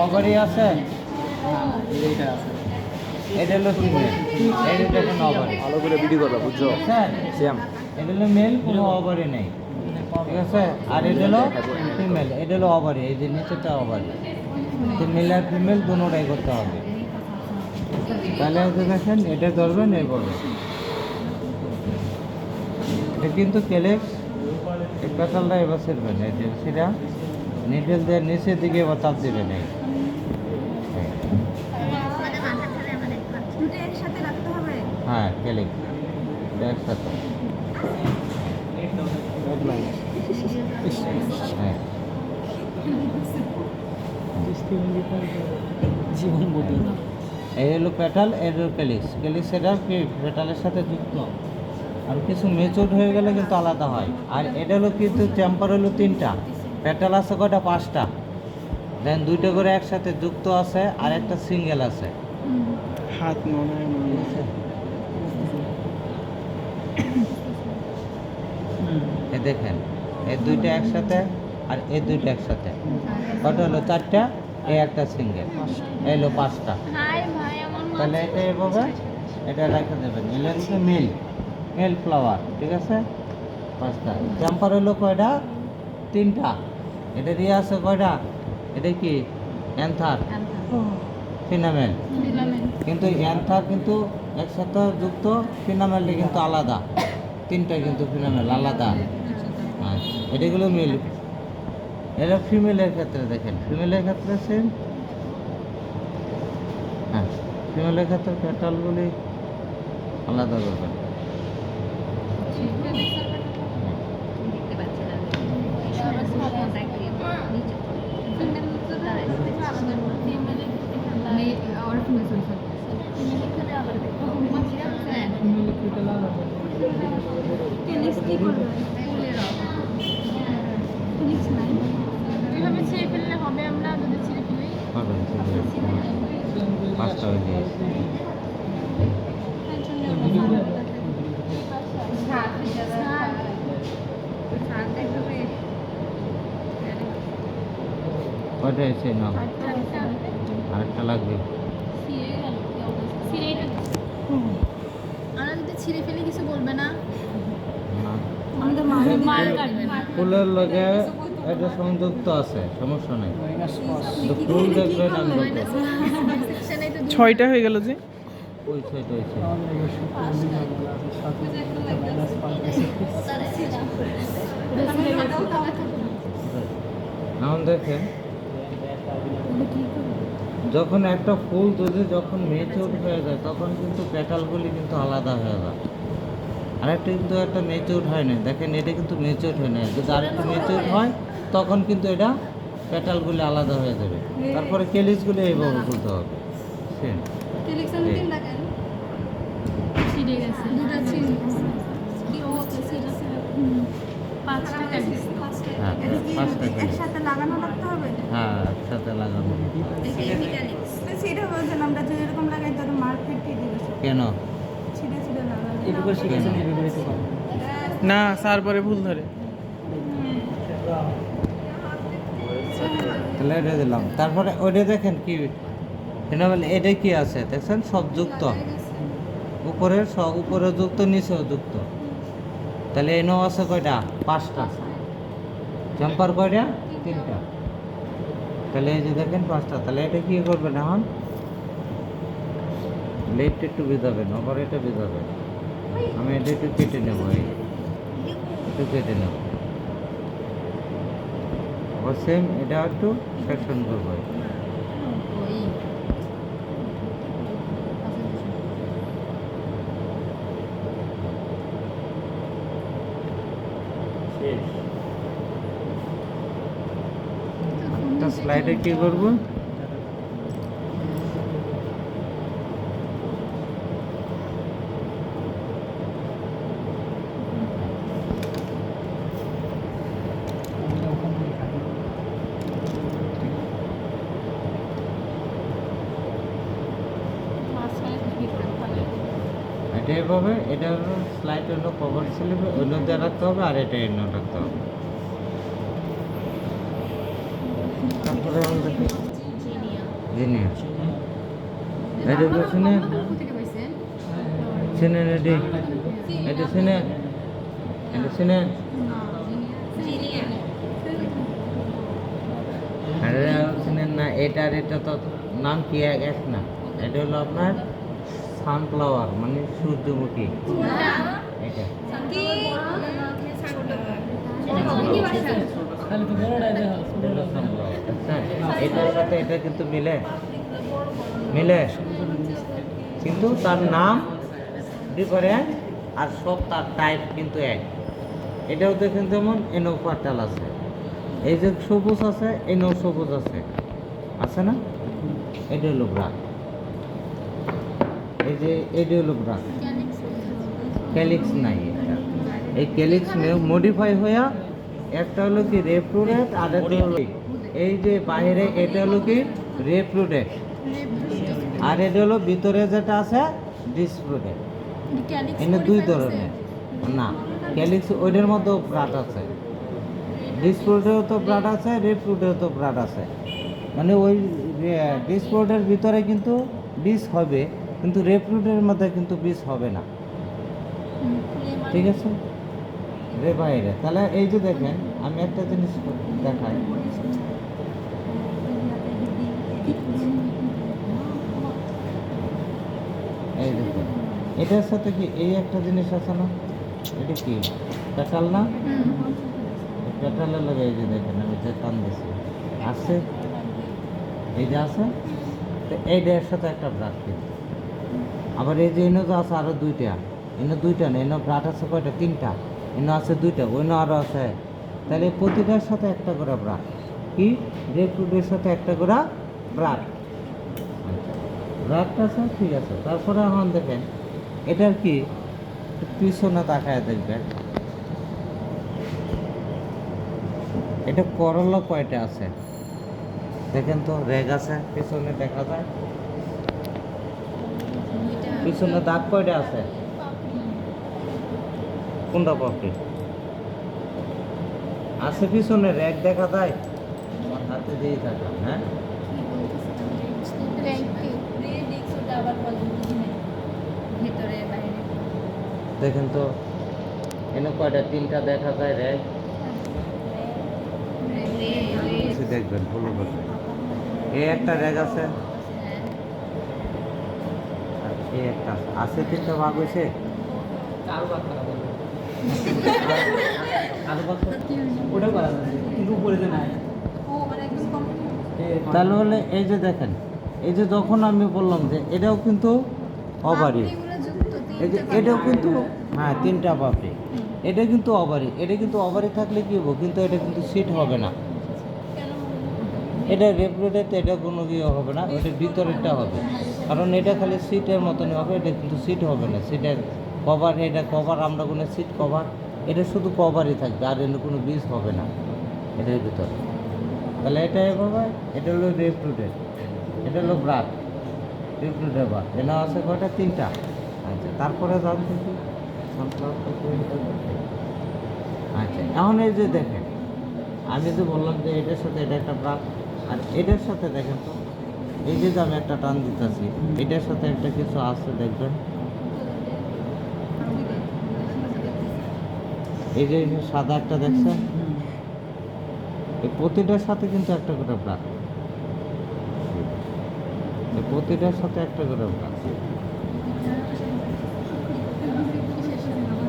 Ovary আছে, এটা হলো ফিমেল, এই দুটো কোনো ওভারি। ভালো করে ভিডিও করবা, বুঝছো? স্যার সেম এটা হলো মেল, কোনো ওভারি নেই, ঠিক আছে। আর এটা হলো ফিমেল, এটা হলো ওভারি, এই যে নিচেটা ওভারি। তো মেল আর ফিমেল দুটোটাই করতে হবে। তাহলে হচ্ছে দেখেন, এটা ধরবেন এইভাবে, এটা কিন্তু কেলেক্স, এই পেটালটা এবার ছিড়বেন, এই যে সেটা নিডেল দিয়ে নিচের দিকে এবার চাপ দেবেন। এই হ্যাঁ, কেলেক্স এটা একসাথে, হ্যাঁ জীবন বদল। এই হলো পেটাল, এর হলো কেলিক্স। কেলিক্স এটা কি পেটালের সাথে যুক্ত, আর কিছু মেচুর হয়ে গেলে কিন্তু আলাদা হয়। আর এটা হলো কিন্তু চেম্বার হলো 3টা, পেটাল আছে কয়টা, 5টা, দেন 2টা করে একসাথে যুক্ত আছে, আর একটা সিঙ্গেল আছে। হাত মনে এ দেখেন, এই 2টা একসাথে আর এই 2টা একসাথে, কটা হলো, 4টা, এই একটা সিঙ্গেল, এই হলো 5টা। তাহলে এটা এভাবে এটা রেখে দেবেন। এলে হচ্ছে মেল, মেল ফ্লাওয়ার, ঠিক আছে, 5টা। জাম্পার হলো কয়টা, 3টা। এটা দিয়ে আছে কয়টা, এটা কি অ্যান্থার, ফিনামেল, কিন্তু অ্যান্থার কিন্তু একসাথে যুক্ত, ফিনামেলটা কিন্তু আলাদা, 3টা কিন্তু ফিনামেল আলাদা। আচ্ছা, এটাগুলো মেল। এটা ফিমেলের ক্ষেত্রে দেখেন, ফিমেলের ক্ষেত্রে সেম, হ্যাঁ ফিমেলের ক্ষেত্রে পেটালগুলি আলাদা করবেন। কিভাবে ছেড়ে ফেললে হবে, আমরা যদি ছেড়ে ফেলি? করবেন, পাঁচটা হয়ে গিয়েছে। কয়টা এসে নাও, আরেকটা লাগবে। আমরা যদি ছিঁড়ে ফেলি কিছু বলবে না? না, মার কাটবে না। ফুলের লগে এটা সংযুক্ত আছে, সমস্যা নেই, তো ফুল দেখবেন আমি বলতে। 6টা হয়ে গেল যে। ওই সাইড হয়েছে, এখন দেখেন, যখন একটা ফুল যদি যখন মেচুর হয়ে যায়, তখন কিন্তু পেটালগুলি কিন্তু আলাদা হয়ে যায়। আরেকটা কিন্তু একটা মেচুর হয় না, দেখেন এটা কিন্তু মেচুর হয় না, যদি আরেকটু মেচুর হয় তখন কিন্তু এটা পেটালগুলি আলাদা হয়ে যাবে। তারপরে কেলিসগুলি এইভাবে খুলতে হবে, সেম। ছিঁড়ে গেছে, দুটো ছিঁড়ে গেছে। কি অবস্থা, ছিঁড়ে ছিঁড়ে। 5টা কাটিস। হ্যাঁ, 5টা কেলিস, একসাথে লাগানো লাগতে হবে। হ্যাঁ একসাথে লাগানো। সেটা বলছেন, আমরা যে এরকম লাগাই তাহলে মার্কেট দিয়ে দিবে, কেন? ছিঁড়ে ছিঁড়ে লাগানো। এটুকু শিখেছেন, না স্যার পরে ভুল ধরে। তাহলে এটা দিলাম, তারপরে ওইটা দেখেন কি ফিনামেল, এটা কি আছে দেখছেন, সব যুক্ত, উপরের সব উপরে যুক্ত, নিচেও যুক্ত। তাহলে এনও আছে কয়টা, 5টা, জাম্পার কয়টা, 3টা। তাহলে এই যে দেখেন 5টা। তাহলে এটা কি করবেন এখন, লেফট একটু ভিজাবেন, আবার এটা ভিজাবেন। আমি এটা একটু কেটে নেবো, এই একটু কেটে নেব, আবার সেম এটা একটু সেকশন করবো। একটা স্লাইডে কি করবো, এটা এভাবে, এটা হলো স্লাইড, হলো কভার স্লিপ, অন্য দিয়ে রাখতে হবে, আর এটা এন্য রাখতে হবে। তারপরে আমরা দেখি জিনিয়া এটা শুনে শুনে রেডি এটা শুনে এটা শুনে আরে শুনেন না এটা আর এটা তো নাম কি এক না এটা হলো আপনার সানফ্লাওয়ার মানে সূর্যমুখী এটা এটা sunflower, আচ্ছা, এটার সাথে এটা কিন্তু মিলে মিলে কিন্তু তার নাম ডিফারেন্ট আর সব তার টাইপ কিন্তু এক এটাও দেখেন যেমন এনো পাটাল আছে এই যে সবুজ আছে এনো সবুজ আছে না এটা হলো ব্রাক এই যে এটা হলো ব্রাক ক্যালিক্স নাই এটা এই ক্যালিক্স মডিফাই হয়ে একটা হলো কি রেপ্রোডেট আর একটা হলো এই যে বাইরে এটা হলো কি রেপ্রোডেট আর এটা হলো ভিতরে যেটা আছে ডিসপ্রোডেট এনে দুই ধরনের না ক্যালিক্স ওইটার মধ্যেও ব্রাড আছে ডিসপ্রোডেও তো ব্রাড আছে রেপ্রোডেও তো ব্রাড আছে মানে ওই ডিসপ্রোডের ভিতরে কিন্তু বিষ হবে কিন্তু রেপ্রোডের মধ্যে কিন্তু বিষ হবে না ঠিক আছে রে বাইরে তাহলে এই যে দেখেন আমি একটা জিনিস দেখাই এই দেখেন এটার সাথে কি এই একটা জিনিস আছে না এটা কি পেটাল না পেটালের লাগে এই যে দেখেন আমি যে টান দিচ্ছি আছে এই যে আছে তো এইটার সাথে একটা ব্রাড কিন্তু আবার এই যে এনে তো আছে আরো দুইটা না এনে ব্রাড আছে কয়টা তিনটা এনে আছে দুইটা অন্য আরো আছে তাহলে প্রতিটার সাথে একটা করে ব্রাড কি রেপ্রোডের সাথে একটা করে ব্রাড ব্রাডটা আছে ঠিক আছে তারপরে এখন দেখেন এটার কি পিছনে তাকায় দেখবেন এটা করলা কয়টা আছে দেখেন তো রেগ আছে পিছনে দেখা যায় পিছনে দাগ কয়টা আছে কোনটা পাপড়ি আছে পিছনে রেগ দেখা যায় আমার হাতে দিয়ে থাকা হ্যাঁ দেখেন তো এনে কয়টা তিনটা দেখা যায় রেগ দেখবেন ভালো করে এই একটা রেগ আছে আর এই একটা আছে তিনটা ভাগ হয়েছে তাহলে হলে এই যে দেখেন এই যে যখন আমি বললাম যে এটাও কিন্তু অবারি এই যে এটাও কিন্তু হ্যাঁ তিনটা পাপড়ি এটা কিন্তু অবারি এটা কিন্তু অবারি থাকলে কি হবো কিন্তু এটা কিন্তু সিট হবে না এটা রেপ্রোডেট এটা কোনো ইয়ে হবে না ওটা ভিতরেরটা হবে কারণ এটা খালি সিটের মতনই হবে এটা কিন্তু সিট হবে না সিটের কভার এটা কভার আমরা কোনো সিট কভার এটা শুধু কভারই থাকবে আর এর কোনো বীজ হবে না এটার ভিতরে তাহলে এটা এভাবে এটা হলো রেপ্রোডেট এটা হলো ব্রাড রেপ্রোডেট ব্রাড এনা আছে কয়টা তিনটা আচ্ছা তারপরে জানতে কি আচ্ছা এখন এই যে দেখেন আমি যে বললাম যে এটার সাথে এটা একটা ব্রাড আর এটার সাথে দেখেন তো এই যে আমি একটা টান দিতেছি এটার সাথে একটা কিছু আছে দেখবেন এই যে সাদা একটা দেখছেন এই প্রতিটার সাথে কিন্তু একটা করে ব্রাড এই প্রতিটার সাথে একটা করে ব্রাড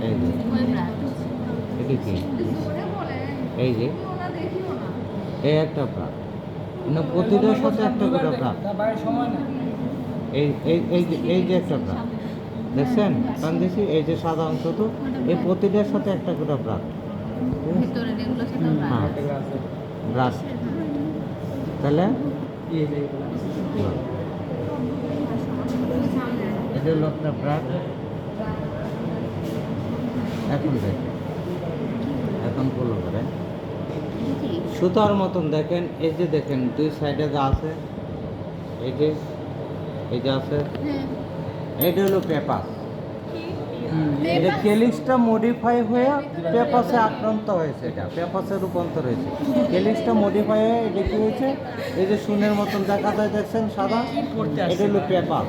এই যে এটা কি এই যে এই একটা ব্রাড মানে প্রতিটার সাথে একটা করে ব্রাড এই যে একটা ব্রাড দেখছেন টান দিছি এই যে সাদা অংশ তো এই প্রতিটার সাথে একটা করে ব্রাড হ্যাঁ ব্রাশ তাহলে এটা হলো একটা ব্রাশ এখন দেখেন এখন ফলো করে সুতার মতন দেখেন এই যে দেখেন দুই সাইডে যা আছে এই যে আছে এইটা হলো পেপার এটা কেলিক্সটা মডিফাই হয়ে পেপাসে আক্রান্ত হয়েছে, এটা পেপাসে রূপান্তর হয়েছে। কেলিক্সটা মডিফাই হয়ে এটা কি হয়েছে, এই যে শূন্যের মতন দেখা যায় দেখছেন সাদা, এটা হলো পেপাস।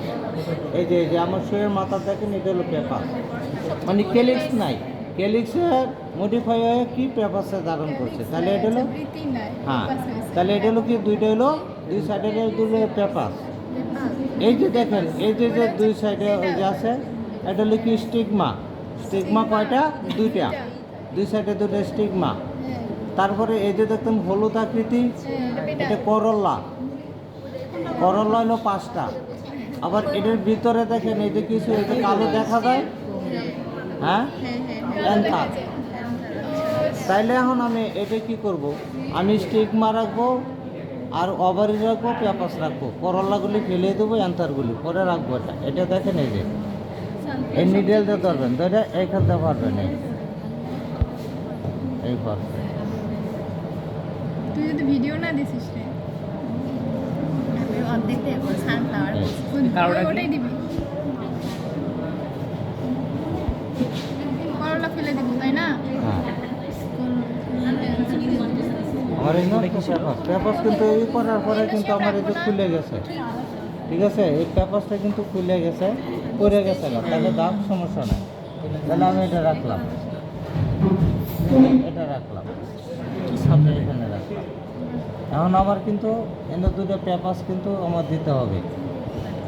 এই যে আমার শুয়ের মাথা দেখেন, এটা হলো পেপাস, মানে কেলিক্স নাই, কেলিক্সের মডিফাই হয়ে কি পেপাসে ধারণ করছে। তাহলে এটা হলো, হ্যাঁ, তাহলে এটা হলো কি, দুইটা হলো দুই সাইডের দুটো পেপাস। এই যে দেখেন, এই যে যে দুই সাইডে ওই যে আছে, এটা হলো কি স্টিগমা। স্টিগমা কয়টা? দুইটা, দুই সাইডে দুটো স্টিগমা। তারপরে এই যে দেখতেন হলুদ আকৃতি, এটা করল্লা। করল্লা হলো 5টা। আবার এটার ভিতরে দেখেন এই যে কিছু এই যে কালো দেখা যায়, হ্যাঁ, অ্যান্থার। তাইলে এখন আমি এটা কি করব, আমি স্টিগমা রাখবো আর ওভারি রাখবো, পেপাস রাখবো, করল্লাগুলি ফেলে দেবো, অ্যান্থারগুলি পরে রাখবো। এটা দেখেন এই যে এই নিডেল দিয়ে ধরবেন, ধরে এইখান থেকে পারবেন, এই পারবেন। তুই যদি ভিডিও না দিছিস রে, অর্ধেক সানফ্লাওয়ার ওটাই দিবি, করলা ফেলে দিব, তাই না? হ্যাঁ, আমার এই পেপাস কিন্তু এই করার পরে কিন্তু আমার এই যে খুলে গেছে, ঠিক আছে, এই পেপাসটা কিন্তু খুলে গেছে, পড়ে গেছে না, তাহলে দাম সমস্যা নাই। তাহলে আমি এটা রাখলাম, এটা রাখলাম, এখানে রাখলাম। এখন আমার কিন্তু এনে দুটো পেপাস কিন্তু আমার দিতে হবে,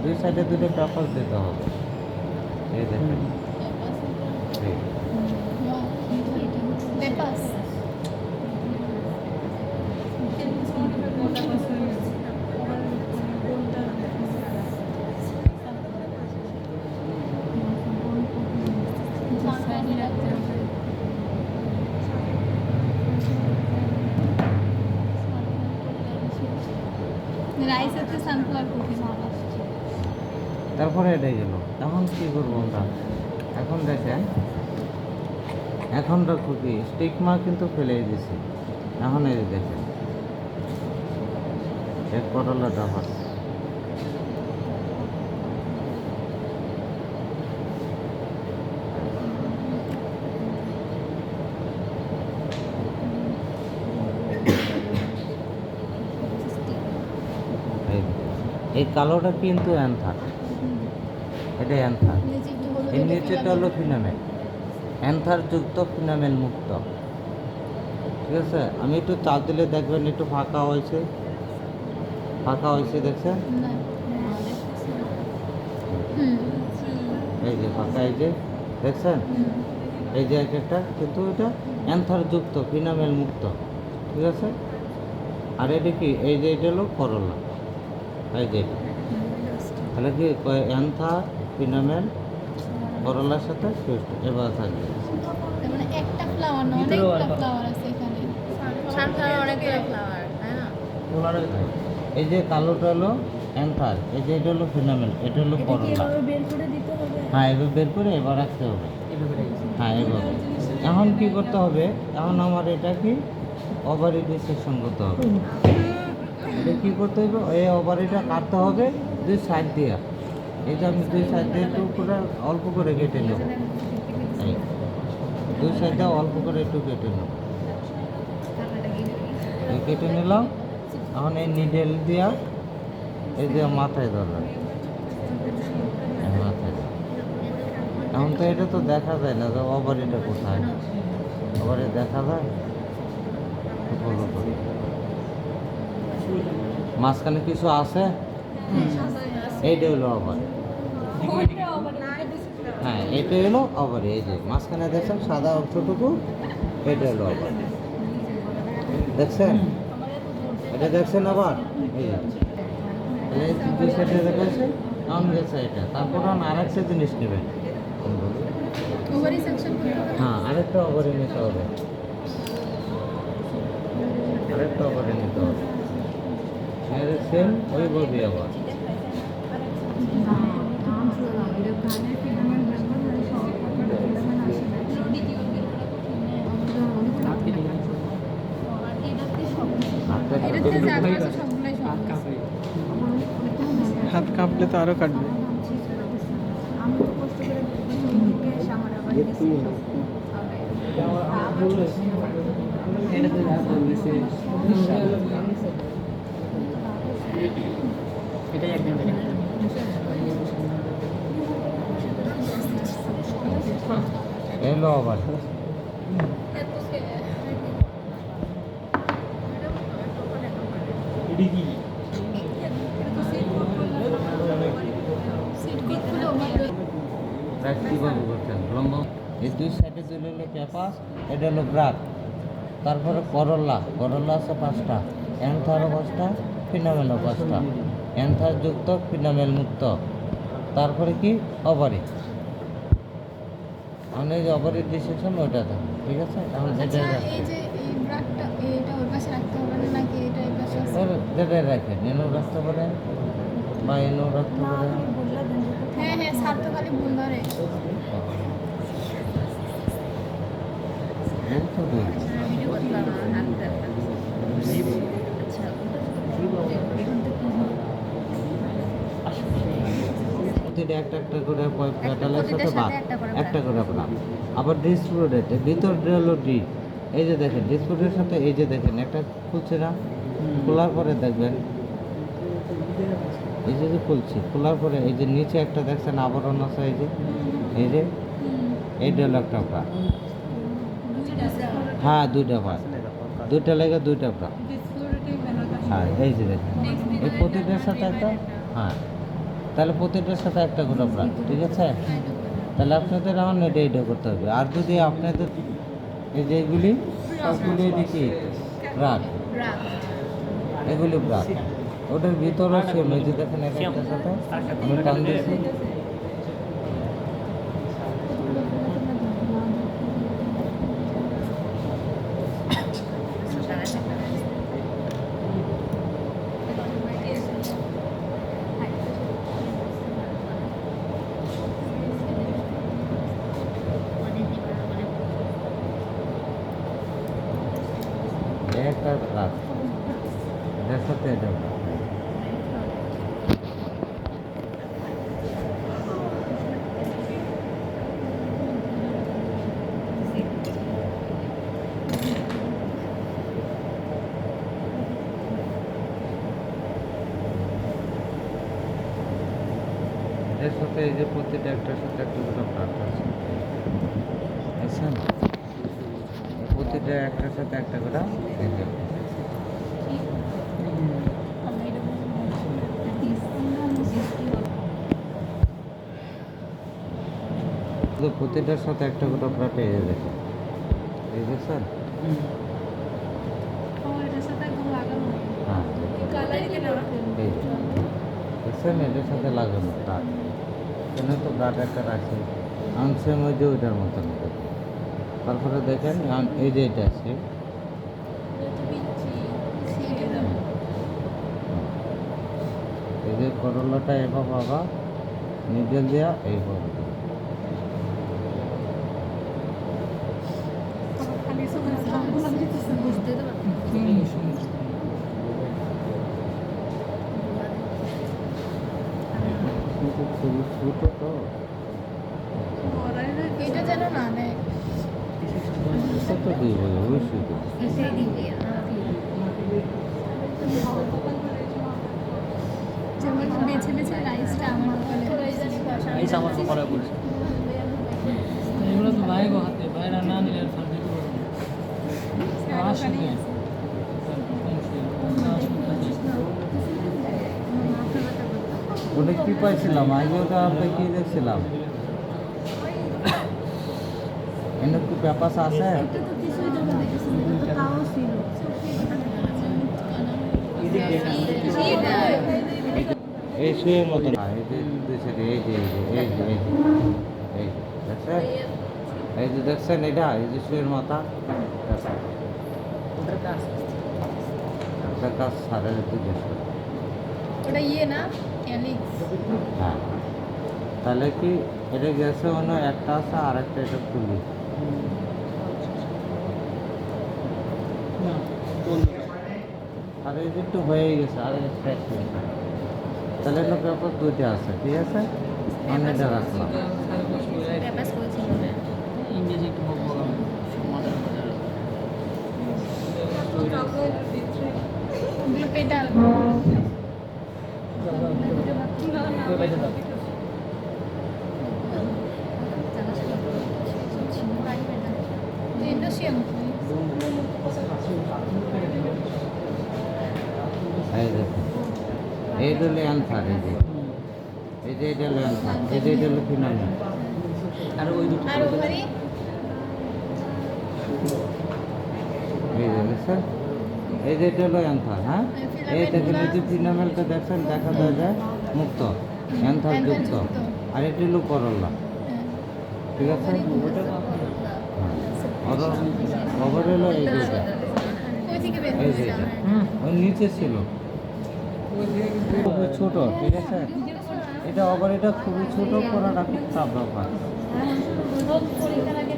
দুই সাইডে দুটো পেপাস দিতে হবে। এই দেখেন, এই। পেপাস রাইস আছে, সানফ্লাওয়ার কফি। তারপরে এটাই গেল। এখন কী করবো আমরা? এখন দেখেন, এখন রাখবো কি, স্টিগমা কিন্তু ফেলে দিছি। এখন এই যে দেখেন, এক করলা ডাবার, এই কালোটা কিন্তু অ্যান্থার, এটা অ্যান্থার। এর নিচেটা হলো ফিনামেল, অ্যান্থার যুক্ত ফিনামেল মুক্ত, ঠিক আছে। আমি একটু চাপ দিলে দেখবেন একটু ফাঁকা হয়েছে, ফাঁকা হয়েছে দেখছেন, এই যে ফাঁকা, এই যে দেখছেন, এই যে একটা, কিন্তু এটা অ্যান্থার যুক্ত ফিনামেল মুক্ত, ঠিক আছে। আর এটা কি, এই যে এটা হলো করলা, এই যে তাহলে কি অ্যান্থার ফিনামেল করলার সাথে সুইট এবার থাকবে। মানে একটা ফ্লাওয়ার না, অনেকগুলো ফ্লাওয়ার আছে এখানে। সানফ্লাওয়ার অনেকগুলো ফ্লাওয়ার, তাই না? এই যে কালোটা হলো অ্যান্থার, এই যে এটা হলো ফিনামেল, এটা হলো করলা। বের করে দিতে হবে। হ্যাঁ, এবার বের করে এবার রাখতে হবে। হ্যাঁ, এভাবে। এখন কি করতে হবে, এখন আমার এটা কি ওভারি ডিসেকশন করতে হবে। এটা কী করতে হবে, এই ওভারিটা কাটতে হবে দুই সাইড দিয়ে। এটা আমি দুই সাইড দিয়ে একটু করে অল্প করে কেটে নেব, এই দুই সাইডে অল্প করে একটু কেটে নেব, এই কেটে নিলাম। এখন এই নিডেল দিয়া এই যে মাথায় ধরলাম, মাথায়। এখন তো এটা তো দেখা যায় না যে ওভারিটা কোথায়, ওভারি দেখা যায় ফলো করি। মাঝখানে কিছু আছে, এইটা হলো ওভারি, হ্যাঁ এটা হলো ওভারি। এই যে মাঝখানে দেখছেন সাদা অংশটুকু, এটা হলো ওভারি, দেখছেন, এটা দেখছেন আবার, এই যে তাহলে দুই সাইডে দেখাচ্ছে, এখন গেছে এটা। তারপর আরেকটা জিনিস নেবেন, ওভারি সেকশন করতে হবে। হ্যাঁ আরেকটা ওভারি নিতে হবে, আরেকটা ওভারি নিতে হবে, সেম ওইভাবে আবার। এটাতে যা আছে সবগুলাই সব আছে। হাত কাঁপলে তো আরো কাটবে। আমি তো কষ্ট করে আমার এটাই একদম এলো আবার ব্রাক কীভাবে করছেন লম্ব এই দুই সাইডে চলে হলো পেঁপাস, এটা হলো ব্রাক। তারপরে করল্লা, করল্লা আছে 5টা, অ্যান্থারও 5টা, ফিনামেলও 5টা, অ্যান্থার যুক্ত ফিনামেল মুক্ত। তারপরে কি অবারি, মানে এই যে অবারির ডিসেকশন ওইটাতে, ঠিক আছে। এখন এটা রাখছে যেটাই রাখেন, এনও রাখতে পারেন বা এনও রাখতে পারেন। হ্যাঁ হ্যাঁ স্যার তো খালি ভুল ধরে বলতে বলি প্রতিটা একটা একটা করে প্যাটালের সাথে বাদ একটা করে আপনার। আবার ডিসপ্রোডেটে ভিতরটা হলো ডি, এই যে দেখেন ডিসপ্রোডের সাথে এই যে দেখেন একটা খুলছে না, খোলার পরে দেখবেন এই যে খুলছি, খোলার পরে এই যে নিচে একটা দেখছেন আবরণ আছে, এই যে এইটা হলো একটা প্রা, হ্যাঁ 2টা প্রা, 2টা লেগে 2টা প্রা, হ্যাঁ এই যে দেখেন এই প্রতিটার সাথে একটা, হ্যাঁ তাহলে প্রতিটার সাথে একটা করে প্রা, ঠিক আছে। তাহলে আপনাদের আমার এটা করতে হবে। আর যদি আপনাদের এই যে এগুলি সবগুলি দেখি প্রাক, এগুলি প্রাক, ওটার ভিতরে সেম এই যে দেখেন এক একটার সাথে আমি টান দিয়েছি, একটা প্রাক, এটার সাথে এটা প্রাক। এর সাথে এই যে প্রতিটা একটার সাথে একটা করে প্রাক আছে, বুঝছেন? প্রতিটা একটার সাথে একটা করে এই যে প্রতিটার সাথে একটা করে প্রাক এই যে দেখেন, এই দেখছেন? হ্যাঁ এই যে দেখছেন এটার সাথে লাগানো প্রাক, এখানে তো প্রাক একটা রাখছে আনসেম ওই যে ওইটার মতন। তারপরে দেখেন এই যে এটা আছে, এই যে করলাটা এভাবে আবার নিডেল দেওয়া এইভাবে খুবই ছোটো তো, এটা যেন না দেয় কত দিব অবশ্যই দেব। যেমন বেছে বেছে রাইসটা আমার এগুলো তো ভাই হাতে বাইরে না নিলে আর ফান্ডে ওটা কি পাইছিলাম আগে, ওটা আপনি কি দেখছিলাম, এনে কি পেপাস আছে? এই শুয়ের মতো না, এই যে দুই সাইডে এই যে এই যে এই যে এই যে দেখছেন, এই যে দেখছেন এটা এই যে শুয়ের মাথা, ওটা কাজ সারা যেতে দেখছেন। ওটা ইয়ে না ক্যালিক্স হ্যাঁ তাহলে কি এটা গেছে মনে হয় একটা আছে আর একটা এটা তুলি, আর এই যে একটু হয়ে গেছে আর একটা, তাহলে এটা পেপার 2টা আছে, ঠিক আছে। আমি এটা রাখলাম। যে একটু বকবক মজার মজার ওগুলো পেটাল এন্ডোসিয়াম এই দেখুন এইটা হলো অ্যান্সার, এটা হলো অ্যান্সার, এটা হলো ফিনামেল। আর ওই দুটো আর ওভারি এই যে দেখছেন, এই যে এটা হলো অ্যান্সার। হ্যাঁ, এইটা কিন্তু যে ফিনামেলটা দেখছেন দেখা যায় মুক্ত অ্যান্সার যুক্ত, আর এটি হলো করল্লা। ঠিক আছে, খবর হলো এই দুইটা, ওই থেকে বের এই হয়েছে যে এটা ওই নিচে ছিল খুবই ছোট। ঠিক আছে, এটা আবার এটা খুবই ছোট করাটা খুব চাপ ব্যাপার। পরীক্ষার আগে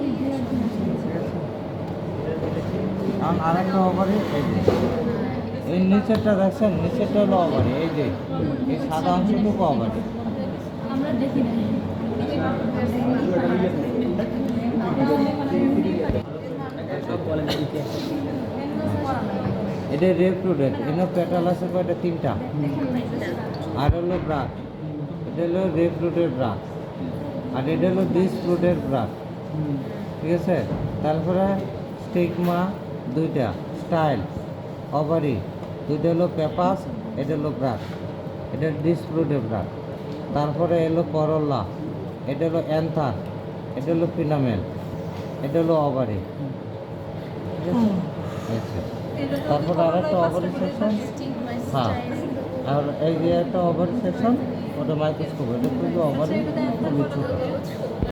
কারণ আরেকটা ওভারে এই যে এই নিচেরটা দেখছেন, নিচেরটা হলো ওভারে, এই যে এই সাদা অংশটুকু ওভারে। আমরা দেখি না এটা রেপ্রোডেট, এনে পেটাল আছে কয়টা? 3টা। আর হলো ব্রাক, এটা হলো রেপ্রোডেট ব্রাক, আর এটা হলো ডিসপ্রোডেট ব্রাক। ঠিক আছে, তারপরে স্টিগমা 2টা, স্টাইল, ওভারি 2টা হলো পেপাস, এটা হলো ব্রাক, এটা ডিসপ্রোডেট ব্রাক। তারপরে এলো করল্লা, এটা হলো অ্যান্থার, এটা হলো ফিনামেল, এটা হলো ওভারি। ঠিক আছে, আচ্ছা। তারপরে আরেকটা ওভারি সেকশন, হ্যাঁ, আর এই যে একটা ওভারি সেকশন, ওটা মাইক্রোস্কোপ, এটা খুবই ওভারি, খুবই ছোটো।